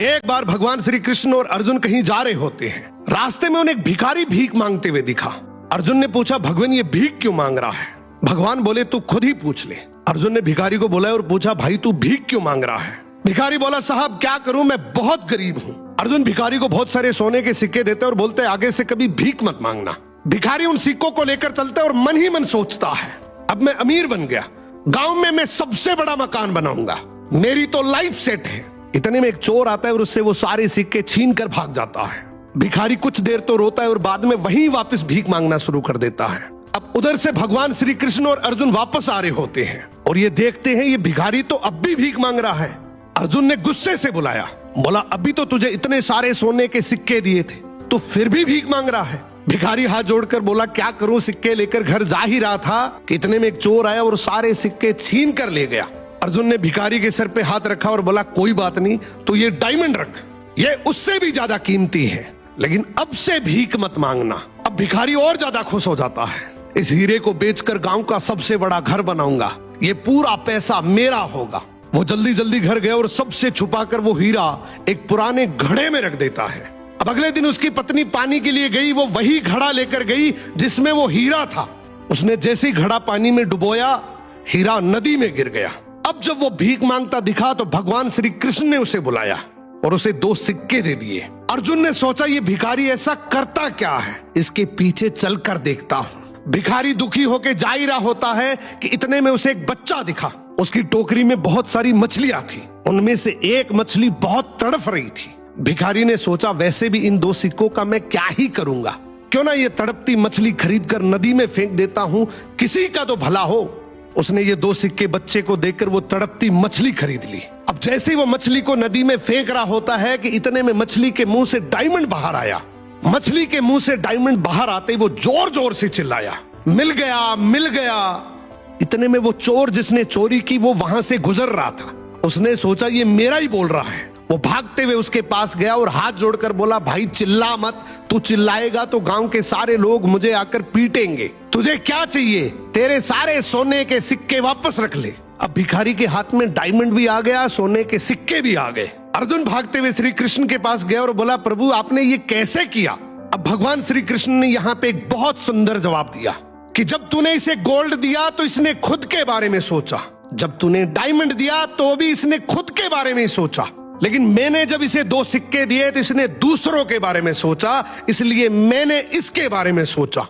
एक बार भगवान श्री कृष्ण और अर्जुन कहीं जा रहे होते हैं। रास्ते में उन्हें एक भिखारी भीख मांगते हुए दिखा। अर्जुन ने पूछा, भगवान ये भीख क्यों मांग रहा है? भगवान बोले, तू खुद ही पूछ ले। अर्जुन ने भिखारी को बोला और पूछा, भाई तू भीख क्यों मांग रहा है? भिखारी बोला, साहब क्या करूं, मैं बहुत गरीब हूं। अर्जुन भिखारी को बहुत सारे सोने के सिक्के देते और बोलते, आगे से कभी भीख मत मांगना। भिखारी उन सिक्कों को लेकर चलता है और मन ही मन सोचता है, अब मैं अमीर बन गया, गांव में मैं सबसे बड़ा मकान बनाऊंगा, मेरी तो लाइफ सेट है। इतने में एक चोर आता है और उससे वो सारे सिक्के छीन कर भाग जाता है। भिखारी कुछ देर तो रोता है और बाद में वहीं वापस भीख मांगना शुरू कर देता है। अब उधर से भगवान श्री कृष्ण और अर्जुन वापस आ रहे होते हैं और ये देखते हैं ये भिखारी तो अब भी भीख मांग रहा है। अर्जुन ने गुस्से से बुलाया, बोला, अभी तो तुझे इतने सारे सोने के सिक्के दिए थे, तो फिर भी भीख मांग रहा है। भिखारी हाथ जोड़कर बोला, क्या करूं, सिक्के लेकर घर जा ही रहा था कि इतने में एक चोर आया और सारे सिक्के छीन कर ले गया। अर्जुन ने भिखारी के सर पे हाथ रखा और बोला, कोई बात नहीं, तो ये डायमंड रख, ये उससे भी ज्यादा कीमती है, लेकिन अब से भीख मत मांगना। अब भिखारी और ज्यादा खुश हो जाता है, इस हीरे को बेचकर गांव का सबसे बड़ा घर बनाऊंगा, ये पूरा पैसा मेरा होगा। वो जल्दी जल्दी घर गया और सबसे छुपाकर वो हीरा एक पुराने घड़े में रख देता है। अब अगले दिन उसकी पत्नी पानी के लिए गई, वो वही घड़ा लेकर गई जिसमें वो हीरा था। उसने जैसे ही घड़ा पानी में डुबोया, हीरा नदी में गिर गया। अब जब वो भीख मांगता दिखा तो भगवान श्री कृष्ण ने उसे बुलाया और उसे 2 सिक्के दे दिए। अर्जुन ने सोचा, ये भिखारी ऐसा करता क्या है, इसके पीछे चलकर देखता हूं। भिखारी दुखी होकर जा ही रहा होता है कि इतने में उसे एक बच्चा दिखा। उसकी टोकरी में बहुत सारी मछलियां थी, उनमें से एक मछली बहुत तड़फ रही थी। भिखारी ने सोचा, वैसे भी इन 2 सिक्कों का मैं क्या ही करूंगा, क्यों ना ये तड़पती मछली खरीदकर नदी में फेंक देता हूं, किसी का तो भला हो। उसने ये 2 सिक्के बच्चे को देकर वो तड़पती मछली खरीद ली। अब जैसे ही वो मछली को नदी में फेंक रहा होता है कि इतने में मछली के मुंह से डायमंड बाहर आया। मछली के मुंह से डायमंड बाहर आते ही वो जोर जोर से चिल्लाया, मिल गया, मिल गया। इतने में वो चोर जिसने चोरी की वो वहां से गुजर रहा था। उसने सोचा, ये मेरा ही बोल रहा है। वो भागते हुए उसके पास गया और हाथ जोड़कर बोला, भाई चिल्ला मत, तू चिल्लाएगा तो गांव के सारे लोग मुझे आकर पीटेंगे। तुझे क्या चाहिए? तेरे सारे सोने के सिक्के वापस रख ले। अब भिखारी के हाथ में डायमंड भी आ गया, सोने के सिक्के भी आ गए। अर्जुन भागते हुए श्री कृष्ण के पास गया और बोला, प्रभु आपने ये कैसे किया? अब भगवान श्री कृष्ण ने यहाँ पे एक बहुत सुंदर जवाब दिया कि जब तूने इसे गोल्ड दिया तो इसने खुद के बारे में सोचा, जब तूने डायमंड दिया तो भी इसने खुद के बारे में सोचा, लेकिन मैंने जब इसे 2 सिक्के दिए तो इसने दूसरों के बारे में सोचा, इसलिए मैंने इसके बारे में सोचा।